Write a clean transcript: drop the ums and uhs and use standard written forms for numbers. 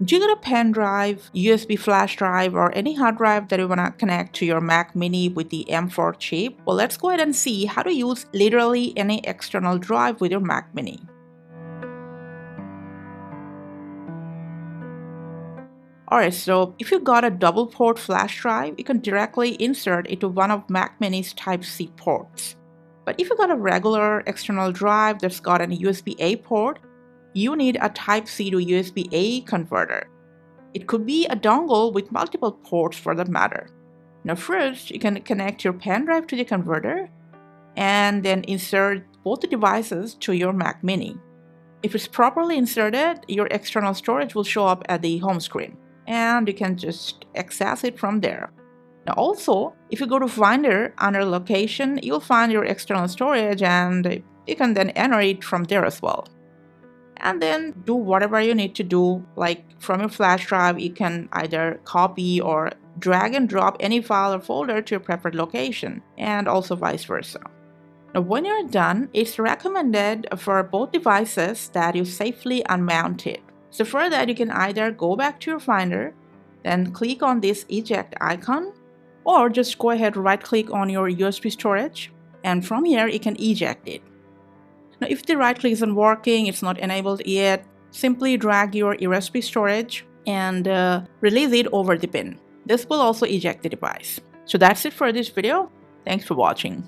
Do you got a pen drive, USB flash drive, or any hard drive that you want to connect to your Mac Mini with the M4 chip? Well, let's go ahead and see how to use literally any external drive with your Mac Mini. Alright, so if you got a double port flash drive, you can directly insert into one of Mac Mini's Type-C ports. But if you got a regular external drive that's got an USB-A port, you need a Type-C to USB-A converter. It could be a dongle with multiple ports for that matter. Now first, you can connect your pen drive to the converter and then insert both the devices to your Mac Mini. If it's properly inserted, your external storage will show up at the home screen and you can just access it from there. Now also, if you go to Finder under Location, you'll find your external storage and you can then enter it from there as well. And then do whatever you need to do, like from your flash drive, you can either copy or drag and drop any file or folder to your preferred location, and also vice versa. Now, when you're done, it's recommended for both devices that you safely unmount it. So for that, you can either go back to your Finder, then click on this Eject icon, or just go ahead right-click on your USB storage, and from here you can eject it. Now, if the right click isn't working, it's not enabled yet, simply drag your USB storage and release it over the bin. This will also eject the device. So that's it for this video. Thanks for watching.